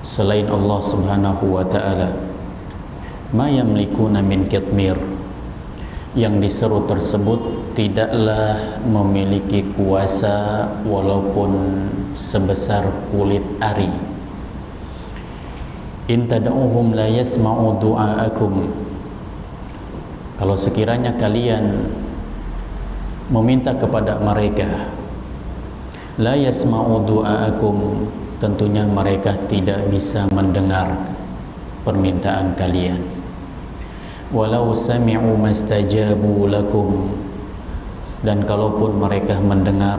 selain Allah Subhanahu wa ta'ala. Ma yamlikuna min qitmir, yang diseru tersebut tidaklah memiliki kuasa walaupun sebesar kulit ari. In tad'uhum la yasma'u du'aakum, kalau sekiranya kalian meminta kepada mereka, la yasma'u du'aakum, tentunya mereka tidak bisa mendengar permintaan kalian. Walau sami'u mastajabu lakum, dan kalaupun mereka mendengar,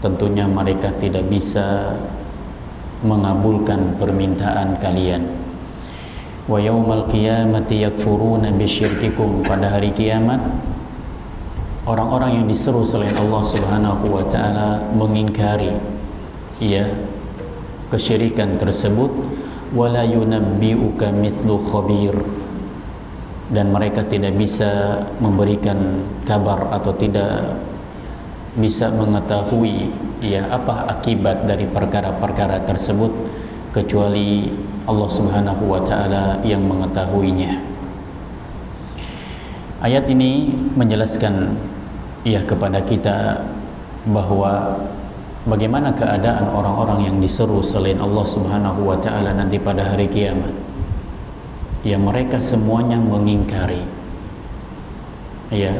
tentunya mereka tidak bisa mengabulkan permintaan kalian. Wa yaumal qiyamati yakfuruna bisyirkikum, pada hari kiamat orang-orang yang diseru selain Allah Subhanahu wa ta'ala mengingkari kesyirikan tersebut. Wala yunabbi'uka mithlu khabir, dan mereka tidak bisa memberikan kabar atau tidak bisa mengetahui apa akibat dari perkara-perkara tersebut kecuali Allah Subhanahu wa ta'ala yang mengetahuinya. Ayat ini menjelaskan kepada kita bahwa bagaimana keadaan orang-orang yang diseru selain Allah Subhanahu wa ta'ala nanti pada hari kiamat. Mereka semuanya mengingkari.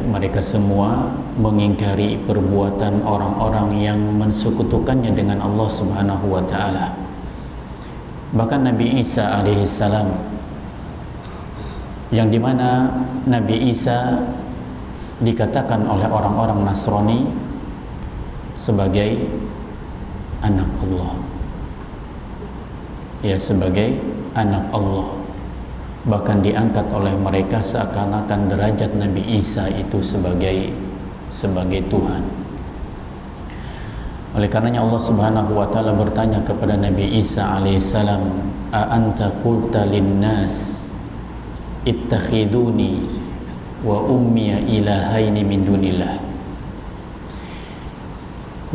Mereka semua mengingkari perbuatan orang-orang yang mensekutukannya dengan Allah Subhanahu wa ta'ala. Bahkan Nabi Isa alaihissalam, yang dimana Nabi Isa dikatakan oleh orang-orang Nasrani sebagai anak Allah, sebagai anak Allah. Bahkan diangkat oleh mereka seakan-akan derajat Nabi Isa itu sebagai Tuhan. Oleh karenanya Allah Subhanahu wa ta'ala bertanya kepada Nabi Isa alaihissalam, a anta qulta linnas ittakhiduni wa ummiya ilahaini min dunillah.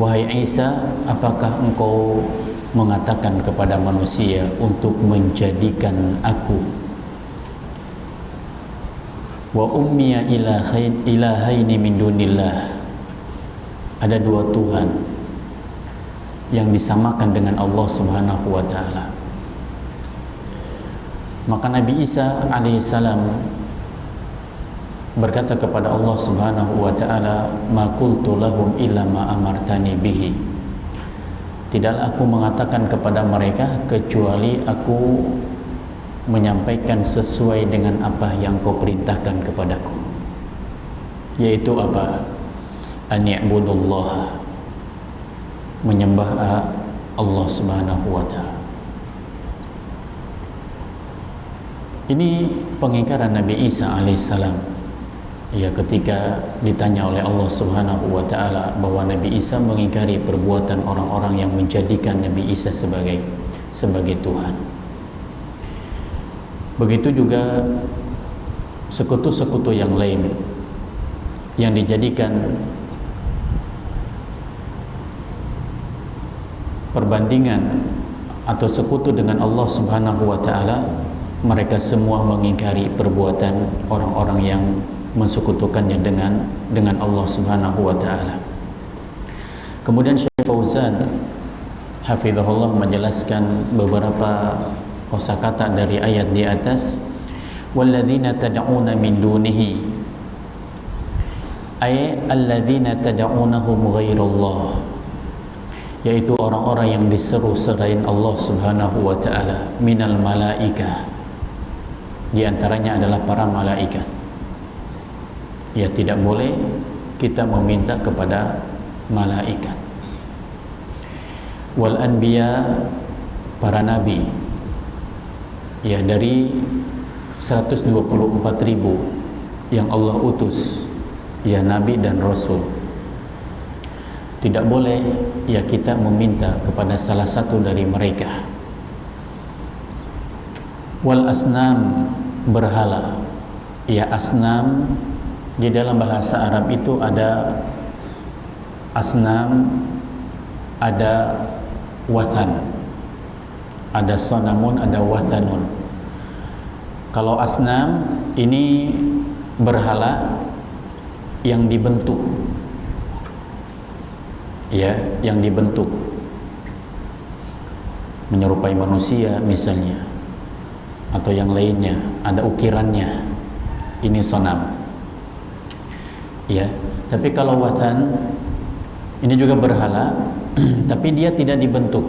Wahai Isa, apakah engkau mengatakan kepada manusia untuk menjadikan aku wa ummiya ilahaini min dunillah, ada dua Tuhan yang disamakan dengan Allah Subhanahu wa ta'ala? Maka Nabi Isa alaihissalam berkata kepada Allah Subhanahu wa ta'ala, ma qultu lahum illa ma amartani bihi, tidaklah aku mengatakan kepada mereka kecuali aku menyampaikan sesuai dengan apa yang kau perintahkan kepadaku, yaitu apa? An ya'budullah, menyembah Allah Subhanahu wa ta'ala. Ini pengingkaran Nabi Isa alaihissalam ketika ditanya oleh Allah Subhanahu wa ta'ala bahwa Nabi Isa mengingkari perbuatan orang-orang yang menjadikan Nabi Isa sebagai Tuhan. Begitu juga sekutu-sekutu yang lain yang dijadikan perbandingan atau sekutu dengan Allah Subhanahu wa ta'ala, mereka semua mengingkari perbuatan orang-orang yang mensekutukannya dengan Allah Subhanahu wa ta'ala. Kemudian Syekh Fauzan hafizahullah menjelaskan beberapa kosakata dari ayat di atas, walladzina tad'una min dunihi, ay alladzina tad'unahum ghairallah, yaitu orang-orang yang diseru selain Allah Subhanahu wa ta'ala, minal malaika, di antaranya adalah para malaikat. Tidak boleh kita meminta kepada malaikat. Wal anbiya, para nabi, dari 124.000 yang Allah utus, nabi dan rasul. Tidak boleh kita meminta kepada salah satu dari mereka. Wal asnam, berhala. Asnam di dalam bahasa Arab itu ada asnam, ada wathan. ada sanamun, ada wathanun. Kalau asnam ini berhala yang dibentuk, ya, yang dibentuk menyerupai manusia misalnya, atau yang lainnya, ada ukirannya, ini sonam, ya. Tapi kalau wathan ini juga berhala tapi dia tidak dibentuk.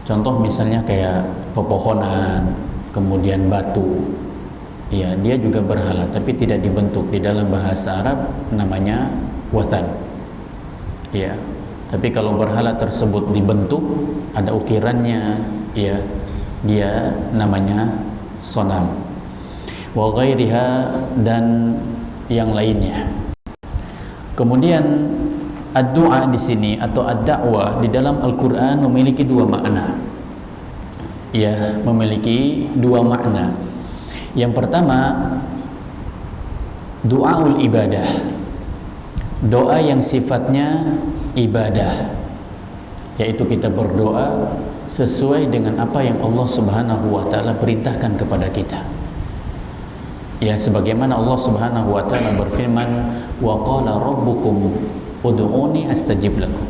Contoh misalnya kayak pepohonan, kemudian batu, ya, dia juga berhala tapi tidak dibentuk. Di dalam bahasa Arab namanya wathan, ya. Tapi kalau berhala tersebut dibentuk, ada ukirannya, ya, dia namanya sonam. Wa ghairiha, dan yang lainnya. Kemudian ad-du'a di sini atau ad-da'wah di dalam Al-Qur'an memiliki dua makna. Ya, memiliki dua makna. Yang pertama, du'aul ibadah. Doa yang sifatnya ibadah, yaitu kita berdoa sesuai dengan apa yang Allah Subhanahu wa taala perintahkan kepada kita. Ya, sebagaimana Allah Subhanahu wa taala berfirman, wa qala rabbukum ud'uni astajib lakum.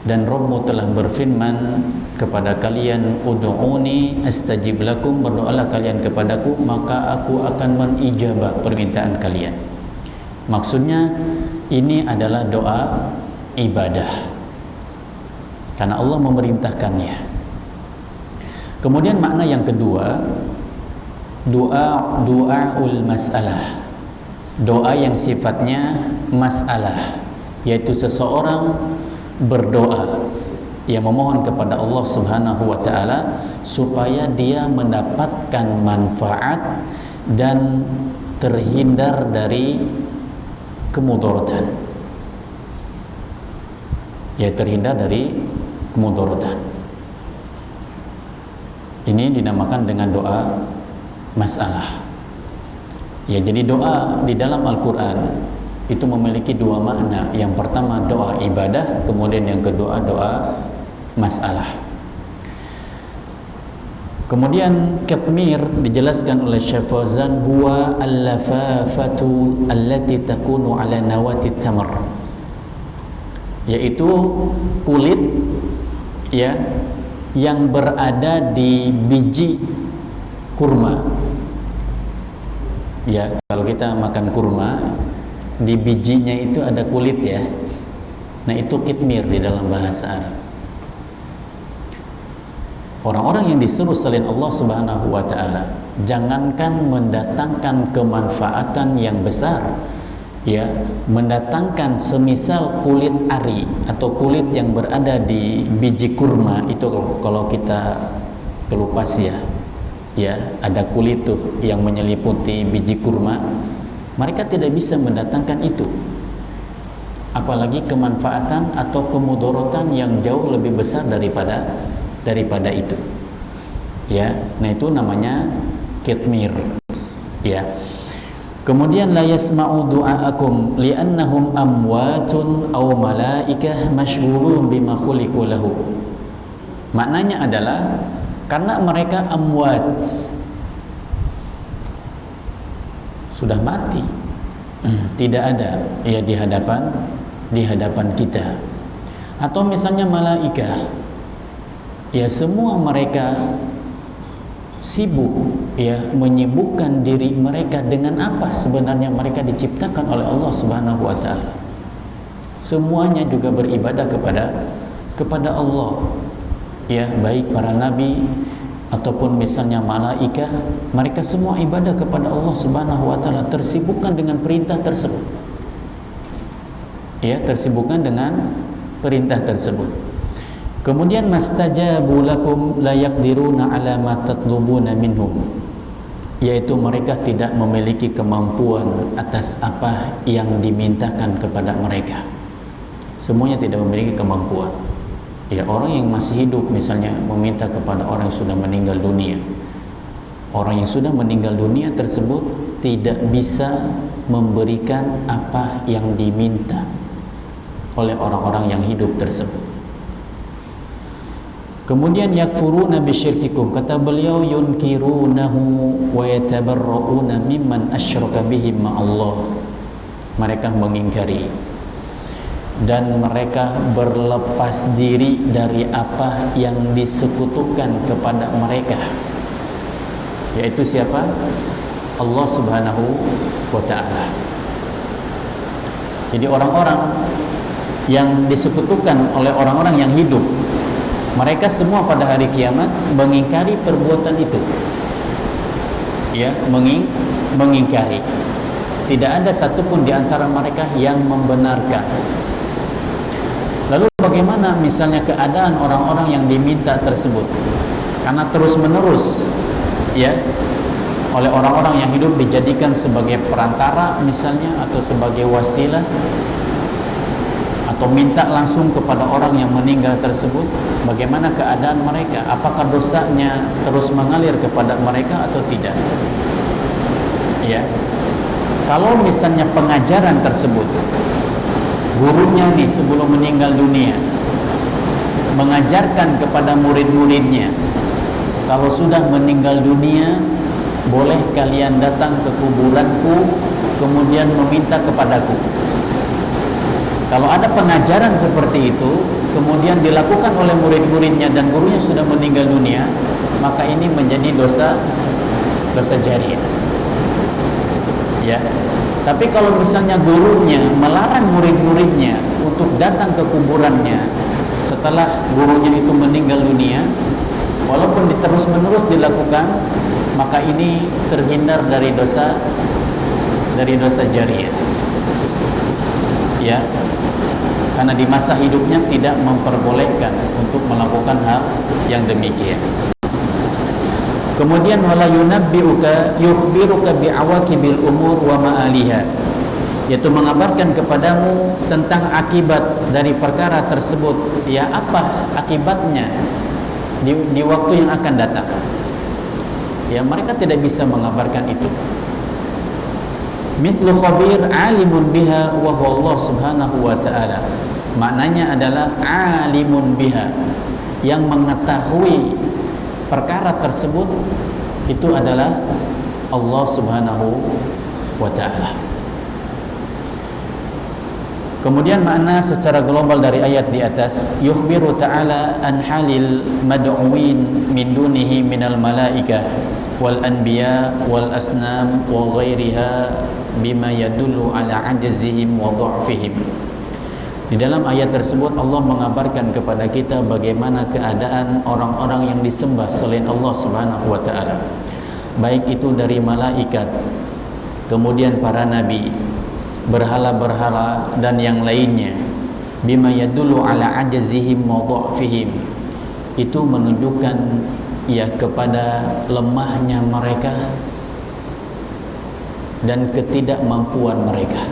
Dan Rabbmu telah berfirman kepada kalian, ud'uni astajib lakum, berdoalah kalian kepadaku maka aku akan menijabah permintaan kalian. Maksudnya ini adalah doa ibadah karena Allah memerintahkannya. Kemudian makna yang kedua, du'aul mas'alah, doa yang sifatnya masalah, yaitu seseorang berdoa, ia memohon kepada Allah Subhanahu wa taala supaya dia mendapatkan manfaat dan terhindar dari kemudaratan, ya, terhindar dari kemudaratan. Ini dinamakan dengan doa masalah. Ya, jadi doa di dalam Al-Qur'an itu memiliki dua makna. Yang pertama doa ibadah, kemudian yang kedua doa masalah. Kemudian kitmir dijelaskan oleh Syekh Fauzan, huwa al-lafafatu allati takunu ala nawati tamr, yaitu kulit, ya, yang berada di biji kurma. Ya, kalau kita makan kurma, di bijinya itu ada kulit, ya. Nah, itu kitmir di dalam bahasa Arab. Orang-orang yang diseru selain Allah Subhanahu wa taala, jangankan mendatangkan kemanfaatan yang besar, ya, mendatangkan semisal kulit ari atau kulit yang berada di biji kurma itu, kalau kita kelupas, ya, ada kulit tuh yang menyeliputi biji kurma, mereka tidak bisa mendatangkan itu. Apalagi kemanfaatan atau kemudaratan yang jauh lebih besar daripada itu, ya. Nah, itu namanya kitmir, ya. Kemudian la yasma'u du'aakum li'annahum amwatun aw malaikah mashghulun bima khuliqu lahu. Maknanya adalah karena mereka amwat, sudah mati, tidak ada, ya, di hadapan kita. Atau misalnya malaikah, ya, semua mereka sibuk, ya, menyibukkan diri mereka dengan apa sebenarnya mereka diciptakan oleh Allah Subhanahu wa taala. Semuanya juga beribadah kepada Allah, ya, baik para nabi ataupun misalnya malaikah, mereka semua ibadah kepada Allah Subhanahu wa taala, tersibukkan dengan perintah tersebut. Ya, tersibukkan dengan perintah tersebut. Kemudian mastajabu lakum la yaqdiruna ala ma tatlubuna minhum, yaitu mereka tidak memiliki kemampuan atas apa yang dimintakan kepada mereka. Semuanya tidak memiliki kemampuan. Ya, orang yang masih hidup misalnya meminta kepada orang yang sudah meninggal dunia, orang yang sudah meninggal dunia tersebut tidak bisa memberikan apa yang diminta oleh orang-orang yang hidup tersebut. Kemudian yakfuruna bisyirkikum, kata beliau, yunkirunahu wa yatabarrauna mimman asyraka bihi ma'allah. Mereka mengingkari dan mereka berlepas diri dari apa yang disekutukan kepada mereka, yaitu siapa? Allah Subhanahu wa ta'ala. Jadi orang-orang yang disekutukan oleh orang-orang yang hidup, mereka semua pada hari kiamat mengingkari perbuatan itu. Ya, mengingkari. Tidak ada satupun di antara mereka yang membenarkan. Lalu bagaimana misalnya keadaan orang-orang yang diminta tersebut? Karena terus-menerus ya oleh orang-orang yang hidup dijadikan sebagai perantara misalnya, atau sebagai wasilah, atau minta langsung kepada orang yang meninggal tersebut. Bagaimana keadaan mereka? Apakah dosanya terus mengalir kepada mereka atau tidak? Ya, kalau misalnya pengajaran tersebut, gurunya nih sebelum meninggal dunia mengajarkan kepada murid-muridnya, kalau sudah meninggal dunia boleh kalian datang ke kuburanku kemudian meminta kepadaku. Kalau ada pengajaran seperti itu kemudian dilakukan oleh murid-muridnya dan gurunya sudah meninggal dunia, maka ini menjadi dosa jariah. Ya. Tapi kalau misalnya gurunya melarang murid-muridnya untuk datang ke kuburannya setelah gurunya itu meninggal dunia, walaupun terus-menerus dilakukan, maka ini terhindar dari dosa jariah. Ya. Karena di masa hidupnya tidak memperbolehkan untuk melakukan hal yang demikian. Kemudian wala yunabbi'uka yukhbiruka bi'awaqibil umur wa ma'aliha, yaitu mengabarkan kepadamu tentang akibat dari perkara tersebut, ya apa akibatnya di waktu yang akan datang. Ya, mereka tidak bisa mengabarkan itu. Mithlu khabir alimun biha wa huwa Allah Subhanahu wa ta'ala. Maknanya adalah alimun biha, yang mengetahui perkara tersebut itu adalah Allah Subhanahu wa ta'ala. Kemudian makna secara global dari ayat di atas, yukhbiru ta'ala an halil mad'uwin min dunihi minal malaikah wal anbiya wal asnam wa ghairiha bima yadullu ala ajzihim wa dha'fihim. Di dalam ayat tersebut Allah mengabarkan kepada kita bagaimana keadaan orang-orang yang disembah selain Allah Subhanahu wa ta'ala, baik itu dari malaikat, kemudian para nabi, berhala-berhala dan yang lainnya. Bima yadullu ala ajzihim wa dha'fihim, itu menunjukkan ya kepada lemahnya mereka dan ketidakmampuan mereka.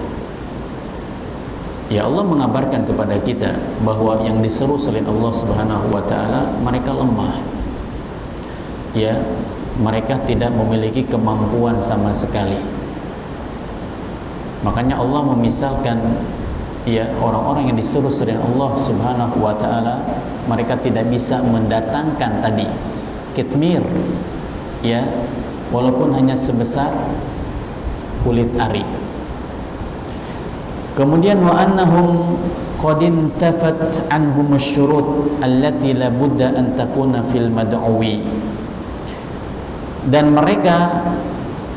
Ya, Allah mengabarkan kepada kita bahwa yang diseru selain Allah Subhanahu wa ta'ala mereka lemah. Ya, mereka tidak memiliki kemampuan sama sekali. Makanya Allah memisalkan ya orang-orang yang disuruh selain Allah Subhanahu wa ta'ala, mereka tidak bisa mendatangkan tadi kitmir, ya, walaupun hanya sebesar kulit ari. Kemudian wa annahum qad intafat anhum asy-syurut allati la budda an takuna fil mad'uwi, dan mereka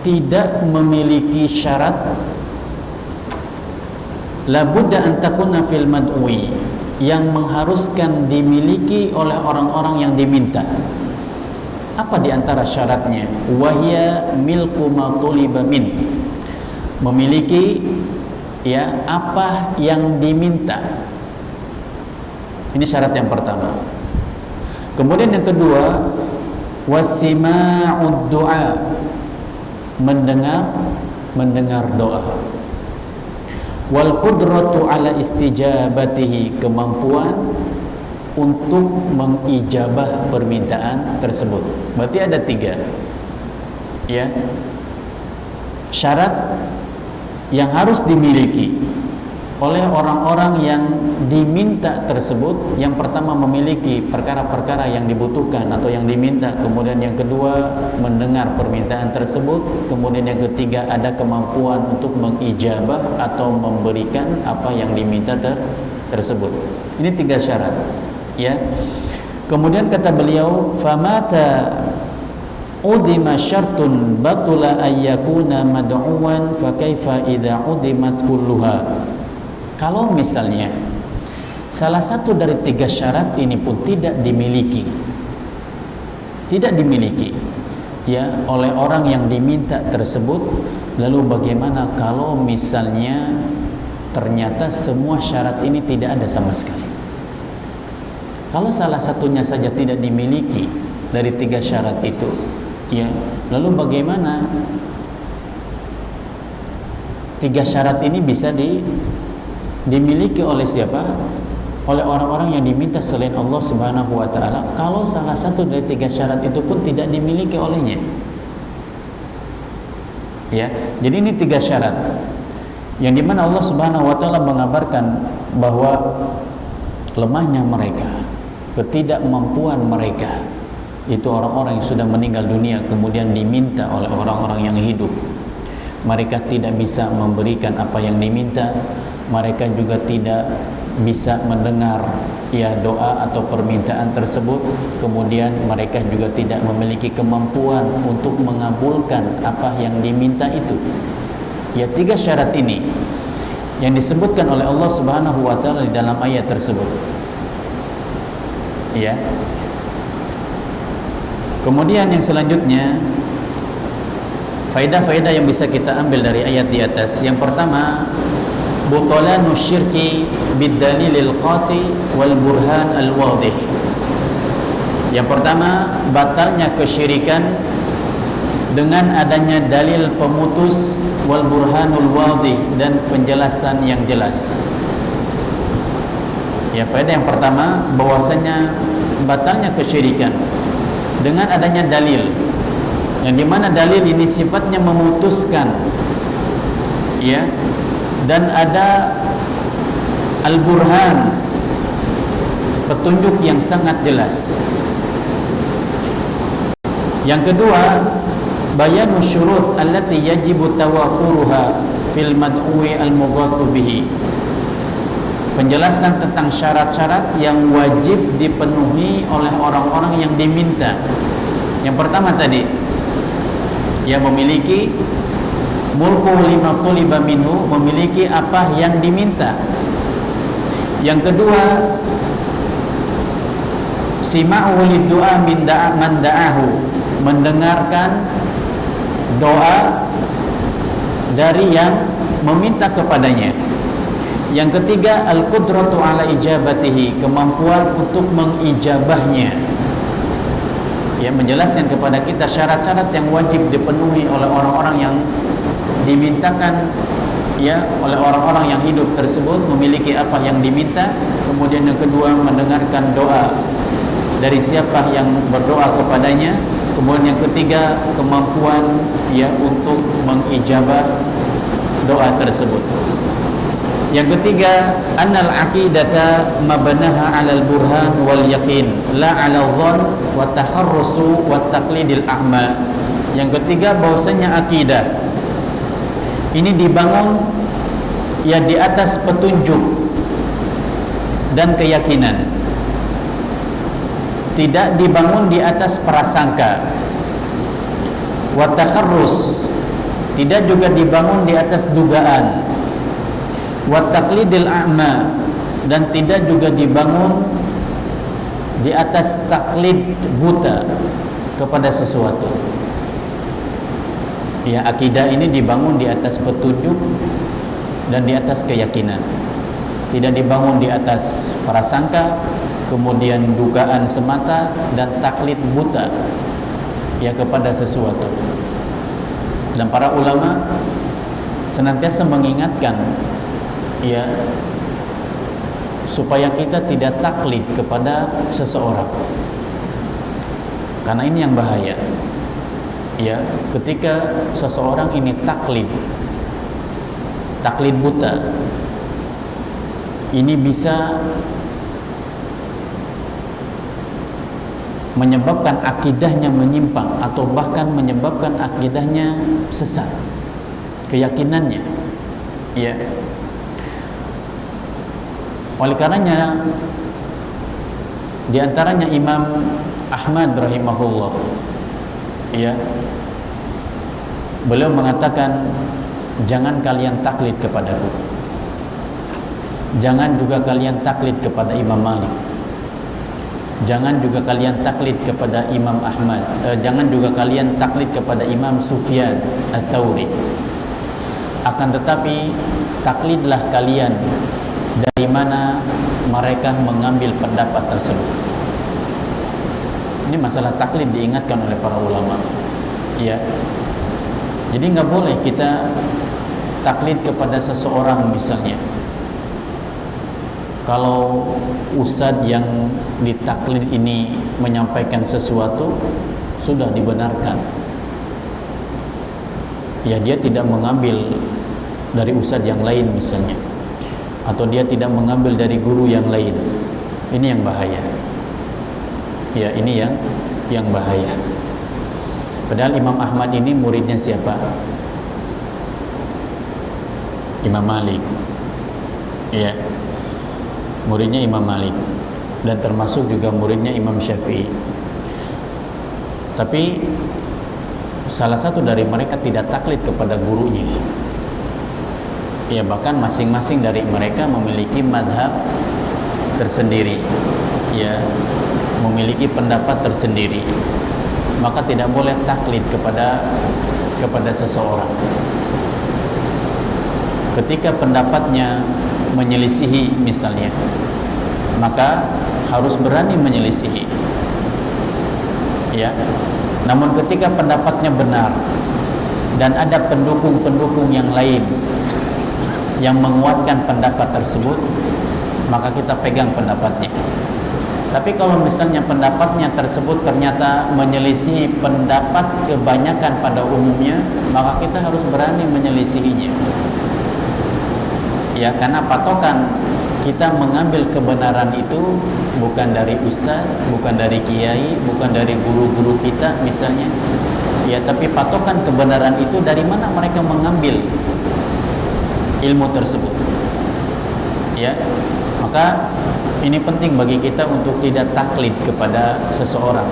tidak memiliki syarat la budda an takuna fil mad'uwi, yang mengharuskan dimiliki oleh orang-orang yang diminta. Apa di antara syaratnya? Wahya milku ma tuliba min, memiliki ya apa yang diminta. Ini syarat yang pertama. Kemudian yang kedua, wasima'ud du'a, mendengar doa. Wal qudratu ala istijabatihi, kemampuan untuk mengijabah permintaan tersebut. Berarti ada 3 ya syarat yang harus dimiliki oleh orang-orang yang diminta tersebut. Yang pertama memiliki perkara-perkara yang dibutuhkan atau yang diminta, kemudian yang kedua mendengar permintaan tersebut, kemudian yang ketiga ada kemampuan untuk mengijabah atau memberikan apa yang diminta tersebut. Ini 3 syarat, ya. Kemudian kata beliau, famata udima syartun batula ayyakuna mad'uwan fa kaifa idza udimat kulluha. Kalau misalnya salah satu dari 3 syarat ini pun tidak dimiliki ya oleh orang yang diminta tersebut, lalu bagaimana kalau misalnya ternyata semua syarat ini tidak ada sama sekali? Kalau salah satunya saja tidak dimiliki dari 3 syarat itu, ya, lalu bagaimana 3 syarat ini bisa dimiliki oleh siapa? Oleh orang-orang yang diminta selain Allah Subhanahu wa ta'ala, kalau salah satu dari 3 syarat itu pun tidak dimiliki olehnya. Ya, jadi ini 3 syarat yang dimana Allah Subhanahu wa ta'ala mengabarkan bahwa lemahnya mereka, ketidakmampuan mereka, itu orang-orang yang sudah meninggal dunia kemudian diminta oleh orang-orang yang hidup. Mereka tidak bisa memberikan apa yang diminta, mereka juga tidak bisa mendengar ya doa atau permintaan tersebut, kemudian mereka juga tidak memiliki kemampuan untuk mengabulkan apa yang diminta itu. Ya, 3 syarat ini yang disebutkan oleh Allah Subhanahu wa ta'ala di dalam ayat tersebut, ya. Kemudian yang selanjutnya, faedah-faedah yang bisa kita ambil dari ayat di atas. Yang pertama, butalanu syirki bid-dalilil qati wal burhan al-wadih. Yang pertama, batalnya kesyirikan dengan adanya dalil pemutus wal burhanul wadih, dan penjelasan yang jelas. Ya, faedah yang pertama bahwasanya batalnya kesyirikan dengan adanya dalil, yang dimana dalil ini sifatnya memutuskan, ya, dan ada al-burhan, petunjuk yang sangat jelas. Yang kedua, bayanu syurut allati yajibu tawafuruha fil mad'uwi al-mughatsu bihi, penjelasan tentang syarat-syarat yang wajib dipenuhi oleh orang-orang yang diminta. Yang pertama tadi, yang memiliki mulku lima tuliba minhu, memiliki apa yang diminta. Yang kedua, sima'u liddu'a min man da'ahu, mendengarkan doa dari yang meminta kepadanya. Yang ketiga, al-qudratu ala ijabatihi, kemampuan untuk mengijabahnya. Ya, menjelaskan kepada kita syarat-syarat yang wajib dipenuhi oleh orang-orang yang dimintakan, ya, oleh orang-orang yang hidup tersebut, memiliki apa yang diminta. Kemudian yang kedua, mendengarkan doa dari siapa yang berdoa kepadanya. Kemudian yang ketiga, kemampuan, ya, untuk mengijabah doa tersebut. Yang ketiga, annal aqidata mabnaha 'alal burhan wal yaqin la 'ala dhann wa takharrusu wa taqlidil a'ma. Yang ketiga, bahwasanya akidah ini dibangun ya di atas petunjuk dan keyakinan, tidak dibangun di atas prasangka. Wa takharrus, tidak juga dibangun di atas dugaan. Wa taqlidil a'ma, dan tidak juga dibangun di atas taklid buta kepada sesuatu. Ya, akidah ini dibangun di atas petunjuk dan di atas keyakinan, tidak dibangun di atas prasangka, kemudian dugaan semata dan taklid buta, ya, kepada sesuatu. Dan para ulama senantiasa mengingatkan, ya, supaya kita tidak taklid kepada seseorang, karena ini yang bahaya. Ya, ketika seseorang ini taklid buta, ini bisa menyebabkan akidahnya menyimpang atau bahkan menyebabkan akidahnya sesat, keyakinannya, ya. Oleh karenanya di antaranya Imam Ahmad rahimahullah, ya, beliau mengatakan, jangan kalian taklid kepadaku, jangan juga kalian taklid kepada Imam Malik, jangan juga kalian taklid kepada Imam Ahmad, jangan juga kalian taklid kepada Imam Sufyan Ats-Tsauri. Akan tetapi taklidlah kalian dari mana mereka mengambil pendapat tersebut. Ini masalah taklid diingatkan oleh para ulama, ya. Jadi nggak boleh kita taklid kepada seseorang. Misalnya kalau ustadz yang ditaklid ini menyampaikan sesuatu sudah dibenarkan, ya, dia tidak mengambil dari ustadz yang lain misalnya, atau dia tidak mengambil dari guru yang lain. Ini yang bahaya, ya, ini yang bahaya. Padahal Imam Ahmad ini muridnya siapa? Imam Malik, ya, muridnya Imam Malik, dan termasuk juga muridnya Imam Syafi'i. Tapi salah satu dari mereka tidak taklid kepada gurunya, ya, bahkan masing-masing dari mereka memiliki madhab tersendiri, ya, memiliki pendapat tersendiri. Maka tidak boleh taklid kepada seseorang ketika pendapatnya menyelisihi misalnya, maka harus berani menyelisihi, ya. Namun ketika pendapatnya benar dan ada pendukung-pendukung yang lain yang menguatkan pendapat tersebut, maka kita pegang pendapatnya. Tapi kalau misalnya pendapatnya tersebut ternyata menyelisihi pendapat kebanyakan pada umumnya, maka kita harus berani menyelisihinya, ya, karena patokan kita mengambil kebenaran itu bukan dari ustaz, bukan dari kiai, bukan dari guru-guru kita misalnya, ya, tapi patokan kebenaran itu dari mana mereka mengambil ilmu tersebut, ya. Maka ini penting bagi kita untuk tidak taklid kepada seseorang,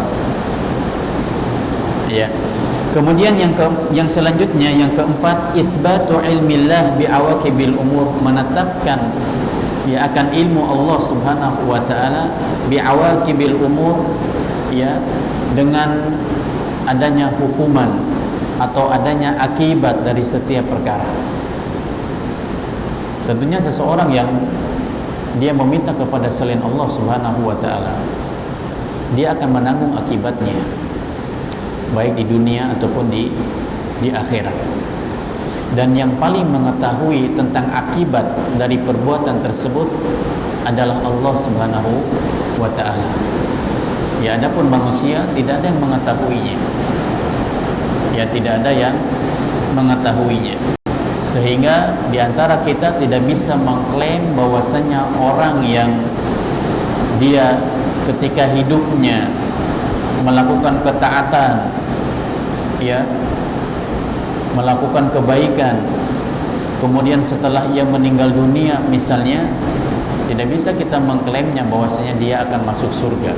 ya. Kemudian yang selanjutnya, yang keempat, isbatu ilmillah bi'awaqibil umur, menetapkan, ya, akan ilmu Allah Subhanahu wa taala bi'awaqibil umur, ya, dengan adanya hukuman atau adanya akibat dari setiap perkara. Tentunya seseorang yang dia meminta kepada selain Allah Subhanahu wa taala, dia akan menanggung akibatnya baik di dunia ataupun di akhirat. Dan yang paling mengetahui tentang akibat dari perbuatan tersebut adalah Allah Subhanahu wa taala. Ya, adapun manusia tidak ada yang mengetahuinya. Ya, tidak ada yang mengetahuinya. Sehingga di antara kita tidak bisa mengklaim bahwasanya orang yang dia ketika hidupnya melakukan ketaatan, ya, melakukan kebaikan, kemudian setelah ia meninggal dunia misalnya, tidak bisa kita mengklaimnya bahwasanya dia akan masuk surga.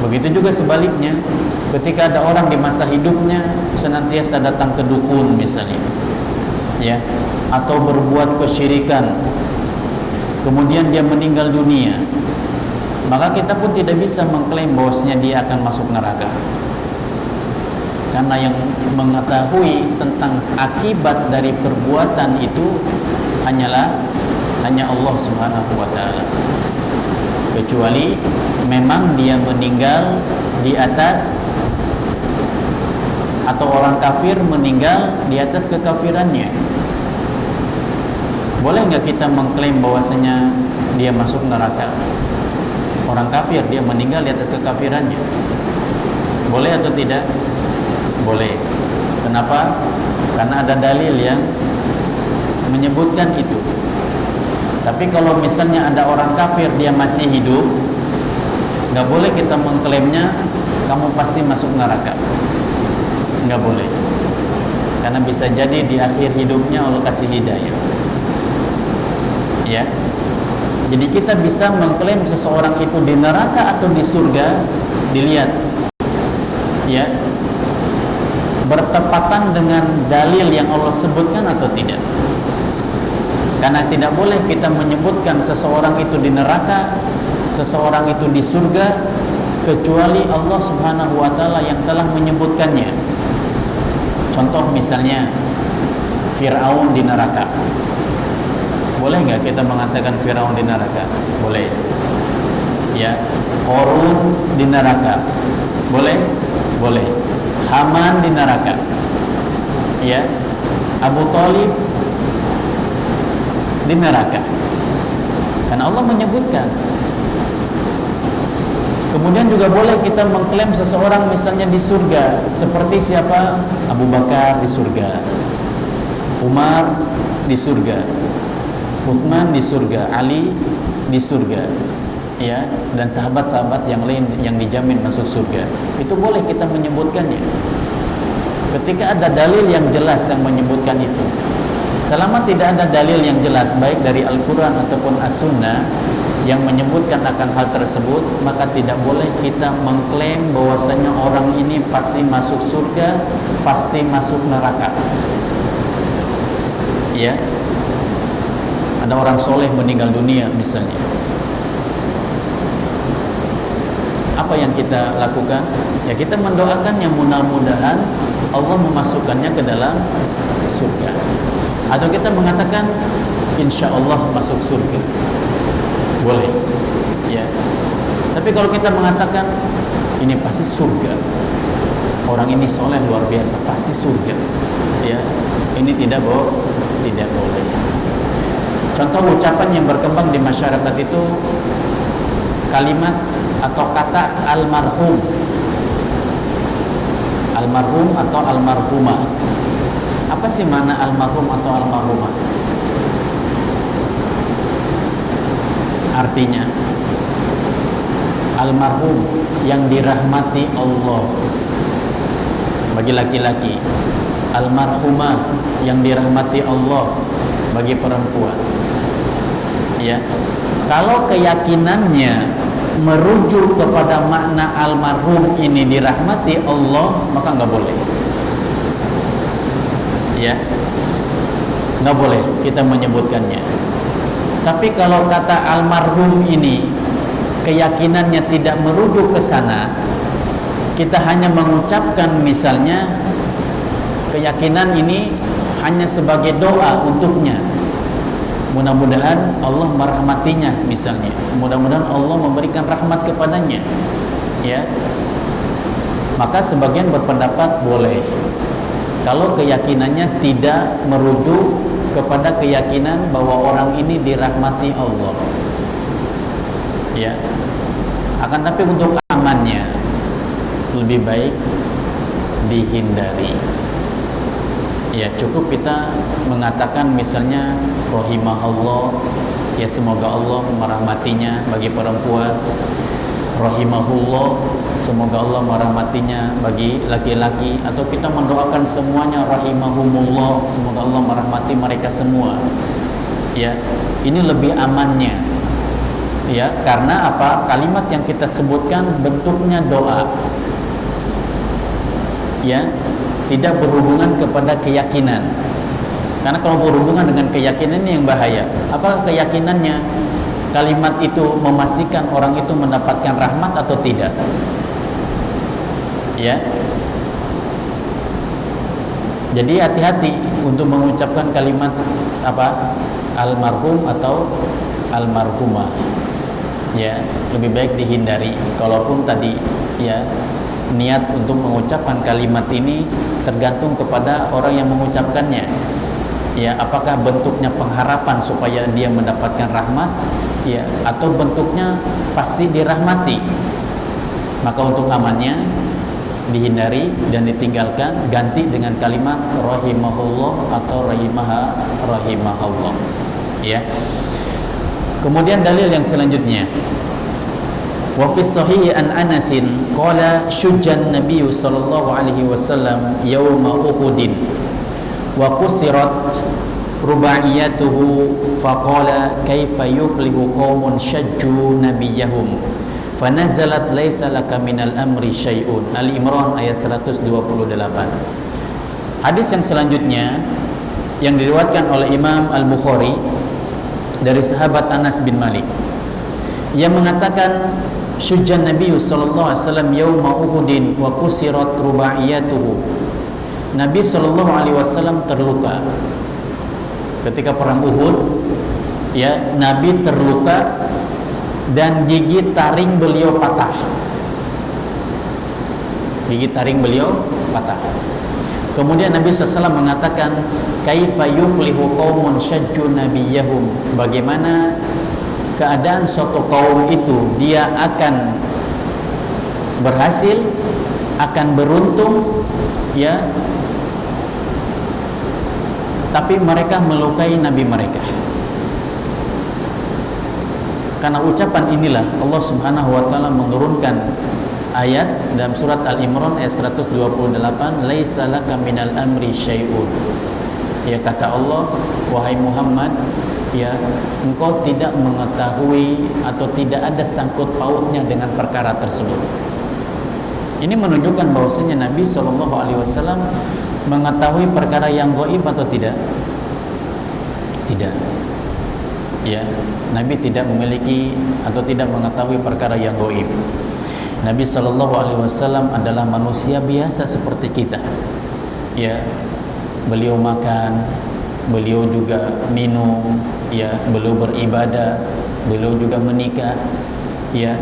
Begitu juga sebaliknya, ketika ada orang di masa hidupnya senantiasa datang ke dukun misalnya, ya, atau berbuat kesyirikan, kemudian dia meninggal dunia, maka kita pun tidak bisa mengklaim bahwasanya dia akan masuk neraka. Karena yang mengetahui tentang akibat dari perbuatan itu hanya Allah Subhanahu wa taala. Kecuali memang dia meninggal di atas, atau orang kafir meninggal di atas kekafirannya. Boleh nggak kita mengklaim bahwasanya dia masuk neraka? Orang kafir dia meninggal di atas kekafirannya, boleh atau tidak? Boleh. Kenapa? Karena ada dalil yang menyebutkan itu. Tapi kalau misalnya ada orang kafir dia masih hidup, nggak boleh kita mengklaimnya kamu pasti masuk neraka. Nggak boleh, karena bisa jadi di akhir hidupnya Allah kasih hidayah. Ya, jadi kita bisa mengklaim seseorang itu di neraka atau di surga, dilihat, ya, bertepatan dengan dalil yang Allah sebutkan atau tidak. Karena tidak boleh kita menyebutkan seseorang itu di neraka, seseorang itu di surga, kecuali Allah Subhanahu wa Ta'ala yang telah menyebutkannya. Contoh misalnya Fir'aun di neraka. Boleh nggak kita mengatakan Fir'aun di neraka? Boleh. Ya, Qarun di neraka. Boleh? Boleh. Haman di neraka. Ya, Abu Thalib di neraka. Karena Allah menyebutkan. Kemudian juga boleh kita mengklaim seseorang misalnya di surga, seperti siapa? Abu Bakar di surga, Umar di surga, Utsman di surga, Ali di surga, ya, dan sahabat-sahabat yang lain yang dijamin masuk surga. Itu boleh kita menyebutkannya ketika ada dalil yang jelas yang menyebutkan itu. Selama tidak ada dalil yang jelas baik dari Al-Quran ataupun As-Sunnah yang menyebutkan akan hal tersebut, maka tidak boleh kita mengklaim bahwasanya orang ini pasti masuk surga, pasti masuk neraka. Ya, ada orang soleh meninggal dunia misalnya, apa yang kita lakukan? Ya, kita mendoakannya, mudah-mudahan Allah memasukkannya ke dalam surga. Atau kita mengatakan insya Allah masuk surga, boleh, ya. Tapi kalau kita mengatakan ini pasti surga, orang ini soleh luar biasa, pasti surga, ya, ini tidak boleh. Contoh ucapan yang berkembang di masyarakat itu kalimat atau kata almarhum, almarhum atau almarhumah. Apa sih mana almarhum atau almarhumah? Artinya almarhum yang dirahmati Allah bagi laki-laki, almarhumah yang dirahmati Allah bagi perempuan. Ya, kalau keyakinannya merujuk kepada makna almarhum ini dirahmati Allah, maka nggak boleh. Ya, nggak boleh kita menyebutkannya. Tapi kalau kata almarhum ini keyakinannya tidak merujuk ke sana, kita hanya mengucapkan misalnya keyakinan ini hanya sebagai doa untuknya, mudah-mudahan Allah merahmatinya misalnya, mudah-mudahan Allah memberikan rahmat kepadanya, ya, maka sebagian berpendapat boleh kalau keyakinannya tidak merujuk kepada keyakinan bahwa orang ini dirahmati Allah, ya. Akan tapi untuk amannya lebih baik dihindari. Ya, cukup kita mengatakan misalnya rahimahullah, ya semoga Allah merahmatinya bagi perempuan, rahimahullah, semoga Allah merahmatinya bagi laki-laki, atau kita mendoakan semuanya rahimahumullah, semoga Allah merahmati mereka semua. Ya, ini lebih amannya. Ya, karena apa? Kalimat yang kita sebutkan bentuknya doa. Ya, tidak berhubungan kepada keyakinan. Karena kalau berhubungan dengan keyakinan ini yang bahaya. Apakah keyakinannya kalimat itu memastikan orang itu mendapatkan rahmat atau tidak? Ya. Jadi hati-hati untuk mengucapkan kalimat apa? Almarhum atau almarhumah. Ya, lebih baik dihindari. Kalaupun tadi ya niat untuk mengucapkan kalimat ini tergantung kepada orang yang mengucapkannya. Ya, apakah bentuknya pengharapan supaya dia mendapatkan rahmat, ya, atau bentuknya pasti dirahmati. Maka untuk amannya dihindari dan ditinggalkan, ganti dengan kalimat rahimahullah atau rahimahullah. Ya. Kemudian dalil yang selanjutnya, wa fi sahih an Anasin qala syujjan Nabi sallallahu alaihi wasallam yauma Uhudin wa qusirat rubaiyatuhu faqala kaifa yuflihu qaumun syajju nabiyahum fanazalat laisa laka minal amri syai'un. Ali Imran ayat 128. Hadis yang selanjutnya yang diriwayatkan oleh Imam Al-Bukhari dari sahabat Anas bin Malik yang mengatakan syujjan Nabi sallallahu alaihi wasallam yauma Uhudin wa qusirat rubaiyatuhu. Nabi sallallahu alaihi wasallam terluka ketika perang Uhud, ya, Nabi terluka dan gigi taring beliau patah. Gigi taring beliau patah. Kemudian Nabi SAW mengatakan, kaifa yuflihu qaumun syajju nabiyahum, bagaimana keadaan suatu kaum itu dia akan berhasil, akan beruntung, ya, tapi mereka melukai nabi mereka. Karena ucapan inilah Allah Subhanahu wa taala menurunkan ayat dalam surat Al-Imran ayat 128, laisa laka minal amri syai'un. Ya, kata Allah, wahai Muhammad, ya, engkau tidak mengetahui atau tidak ada sangkut pautnya dengan perkara tersebut. Ini menunjukkan bahwasanya Nabi Shallallahu alaihi wasallam mengetahui perkara yang gaib atau tidak? Tidak. Ya, Nabi tidak memiliki atau tidak mengetahui perkara yang gaib. Nabi Shallallahu alaihi wasallam adalah manusia biasa seperti kita. Ya, beliau makan, beliau juga minum, ya, beliau beribadah, beliau juga menikah, ya.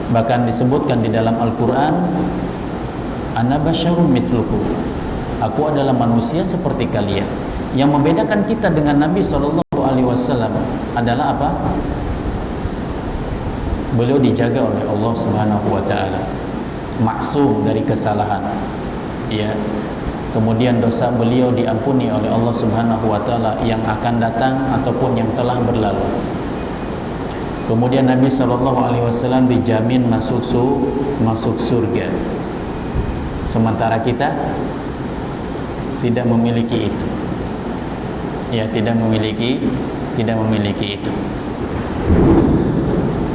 Bahkan disebutkan di dalam Al-Qur'an, ana basyarum mithlukum, aku adalah manusia seperti kalian. Yang membedakan kita dengan Nabi Shallallahu alaihi wasallam adalah apa? Beliau dijaga oleh Allah Subhanahu wa taala, maksum dari kesalahan, ya. Kemudian dosa beliau diampuni oleh Allah Subhanahu wa taala yang akan datang ataupun yang telah berlalu. Kemudian Nabi sallallahu alaihi wasallam dijamin masuk surga. Sementara kita tidak memiliki itu. Ya, tidak memiliki itu.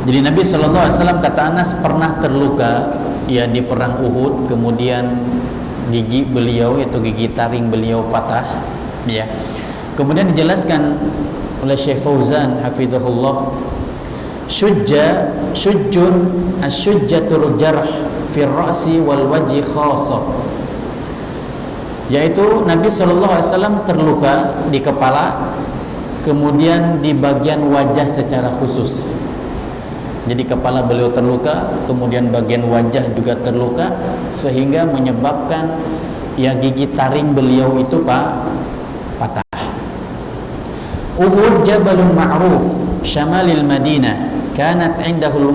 Jadi Nabi sallallahu alaihi wasallam, kata Anas, pernah terluka, ya, di perang Uhud, kemudian gigi beliau, yaitu gigi taring beliau patah, ya. Kemudian dijelaskan oleh Syekh Fauzan hafizahullah, syujjun asyujjatul jarh fi ra'si wal wajhi khassa, yaitu Nabi sallallahu alaihi wasallam terluka di kepala, kemudian di bagian wajah secara khusus. Jadi kepala beliau terluka, kemudian bagian wajah juga terluka, sehingga menyebabkan, ya, gigi taring beliau itu patah. Uhud jabalun ma'ruf syamalil Madinah, kanat indahul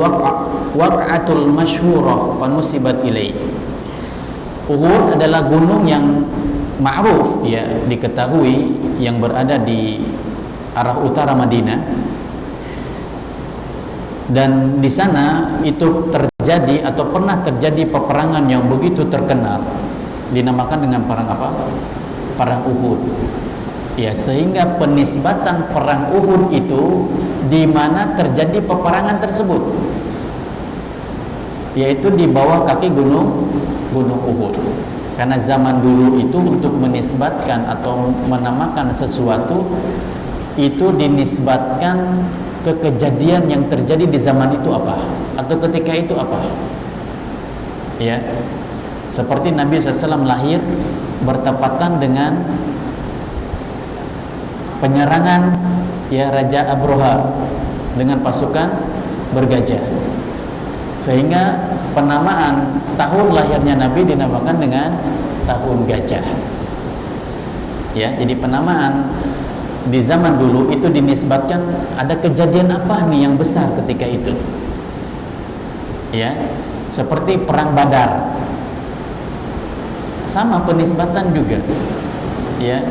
waq'atul masyhurah fanusibat ilaih. Uhud adalah gunung yang ma'ruf, ya, diketahui, yang berada di arah utara Madinah. Dan di sana itu terjadi atau pernah terjadi peperangan yang begitu terkenal, dinamakan dengan perang apa? Perang Uhud. Ya, sehingga penisbatan perang Uhud itu di mana terjadi peperangan tersebut, yaitu di bawah kaki gunung Uhud. Karena zaman dulu itu untuk menisbatkan atau menamakan sesuatu itu dinisbatkan ke kejadian yang terjadi di zaman itu apa, atau ketika itu apa, ya. Seperti Nabi SAW lahir bertepatan dengan penyerangan, ya, Raja Abroha dengan pasukan bergajah, sehingga penamaan tahun lahirnya Nabi dinamakan dengan tahun gajah, ya. Jadi penamaan di zaman dulu itu dinisbatkan ada kejadian apa nih yang besar ketika itu, ya. Seperti perang Badar, sama penisbatan juga, ya.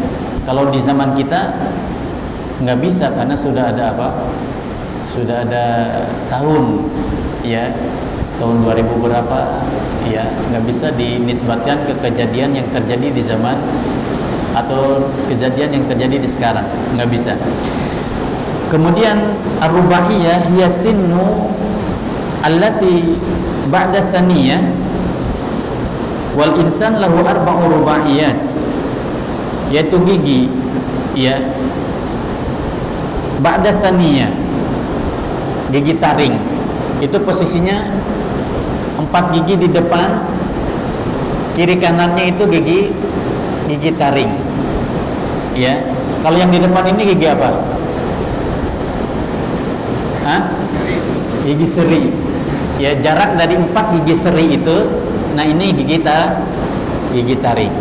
Kalau di zaman kita nggak bisa, karena sudah ada apa? sudah ada tahun, ya, tahun 2000 berapa, ya, nggak bisa dinisbatkan ke kejadian yang terjadi di zaman atau kejadian yang terjadi di sekarang, nggak bisa. Kemudian ar-rubaiyah hiya sinnu allati ba'da thaniyah wal insan lahu arba'u rubaiyat, yaitu gigi, ya, ba'da thaniyah, gigi taring itu posisinya 4 gigi di depan, kiri kanannya itu gigi taring, ya. Kalau yang di depan ini gigi apa? Hah? Gigi seri, ya, jarak dari 4 gigi seri itu, nah ini gigi taring,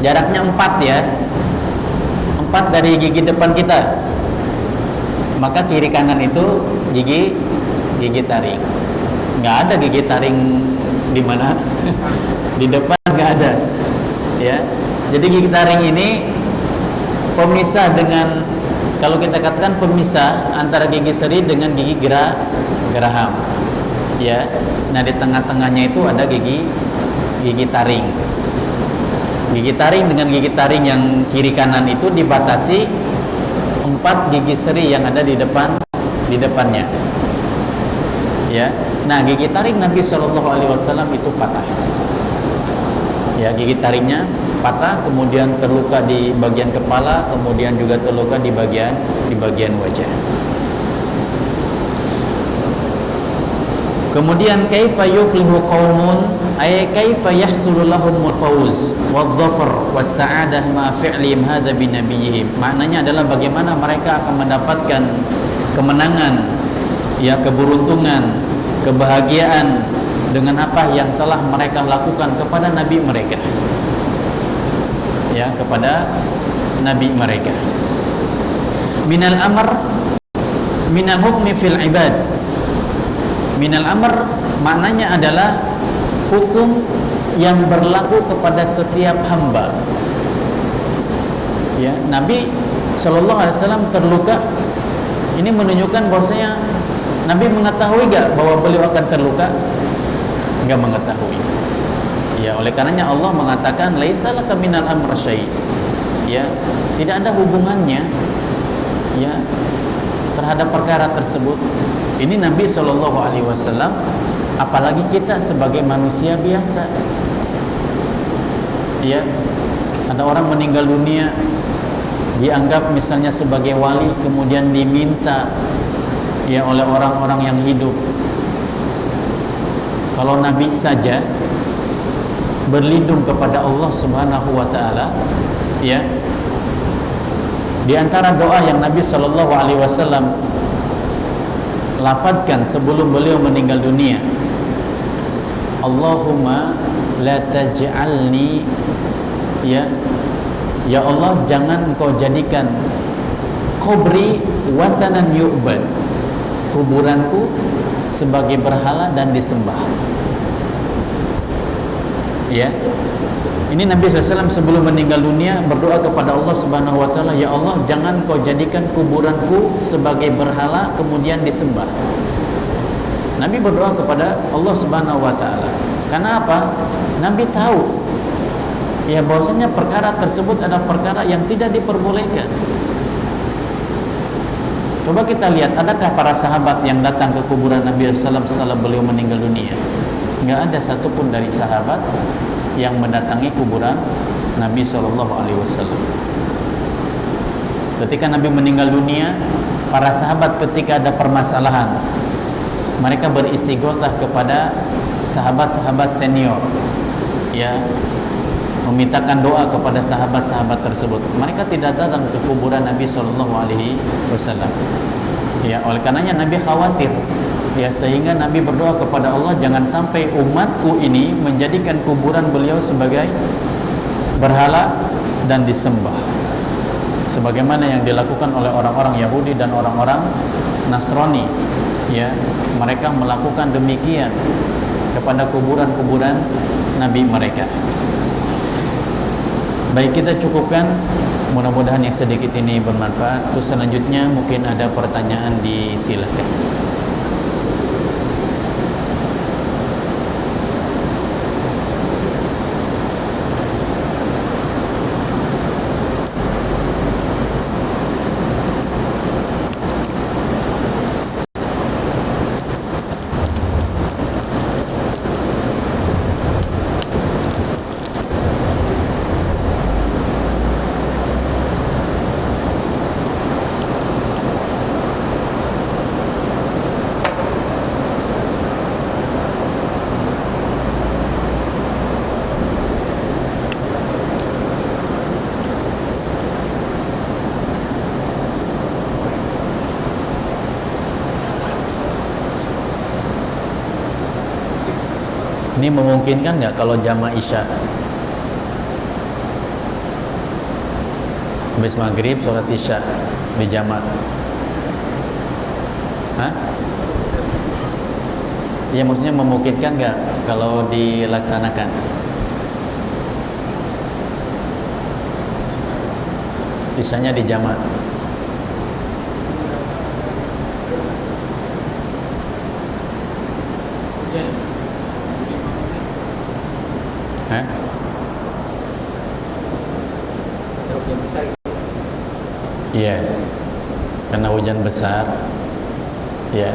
jaraknya 4, ya, 4 dari gigi depan kita, maka kiri kanan itu gigi taring. Nggak ada gigi taring di mana? Di depan nggak ada, ya. Jadi gigi taring ini pemisah dengan, kalau kita katakan pemisah antara gigi seri dengan gigi geraham, ya. Nah, di tengah-tengahnya itu ada gigi taring. Gigi taring dengan gigi taring yang kiri kanan itu dibatasi 4 gigi seri yang ada di depannya, ya. Nah, gigi taring Nabi Shallallahu Alaihi Wasallam itu patah, ya, gigi taringnya patah, kemudian terluka di bagian kepala, kemudian juga terluka di bagian wajah. Kemudian kaifa yuflihu qaumun ay kaifa yahsulu lahumul fawz wadh-dhafar was-sa'adah ma fi'lihim hadza bi nabiyihim. Maknanya adalah bagaimana mereka akan mendapatkan kemenangan, ya, keberuntungan, kebahagiaan dengan apa yang telah mereka lakukan kepada nabi mereka, ya, kepada nabi mereka. Minal amr minal hukmi fil ibad. Minal amr maknanya adalah hukum yang berlaku kepada setiap hamba, ya. Nabi Shallallahu Alaihi Wasallam terluka, ini menunjukkan bahwasanya Nabi mengetahui gak bahwa beliau akan terluka? Enggak mengetahui, ya. Oleh karenanya Allah mengatakan laisa laka minal amr syai', ya, tidak ada hubungannya, ya, terhadap perkara tersebut. Ini Nabi Shallallahu Alaihi Wasallam, apalagi kita sebagai manusia biasa, ya. Ada orang meninggal dunia, dianggap misalnya sebagai wali, kemudian diminta, ya, oleh orang-orang yang hidup. Kalau Nabi saja berlindung kepada Allah Subhanahu wa taala, ya. Di antara doa yang Nabi Shallallahu Alaihi Wasallam lafadzkan sebelum beliau meninggal dunia, Allahumma la taj'alni, ya, ya Allah, jangan engkau jadikan kubri wathanan yu'bad, kuburanku sebagai berhala dan disembah, ya. Ini Nabi SAW sebelum meninggal dunia berdoa kepada Allah Subhanahu wa taala, ya Allah, jangan kau jadikan kuburanku sebagai berhala kemudian disembah. Nabi berdoa kepada Allah Subhanahu wa taala. Karena apa? Nabi tahu, ya, bahwasanya perkara tersebut adalah perkara yang tidak diperbolehkan. Coba kita lihat, adakah para sahabat yang datang ke kuburan Nabi SAW setelah beliau meninggal dunia? Nggak ada satupun dari sahabat yang mendatangi kuburan Nabi SAW. Ketika Nabi meninggal dunia, para sahabat ketika ada permasalahan, mereka beristighotsah kepada sahabat-sahabat senior, ya, memintakan doa kepada sahabat-sahabat tersebut. Mereka tidak datang ke kuburan Nabi SAW, ya. Oleh karenanya Nabi khawatir, ya, sehingga Nabi berdoa kepada Allah, jangan sampai umatku ini menjadikan kuburan beliau sebagai berhala dan disembah, sebagaimana yang dilakukan oleh orang-orang Yahudi dan orang-orang Nasrani, ya. Mereka melakukan demikian kepada kuburan-kuburan nabi mereka. Baik, kita cukupkan mudah-mudahan yang sedikit ini bermanfaat. Terus selanjutnya mungkin ada pertanyaan, disilahkan. Ini memungkinkan nggak kalau jamaah isya habis maghrib sholat isya di jamaah? Hah? Ya maksudnya memungkinkan nggak kalau dilaksanakan? Isyanya di jamaah. Hah? Iya, karena hujan besar. Ya.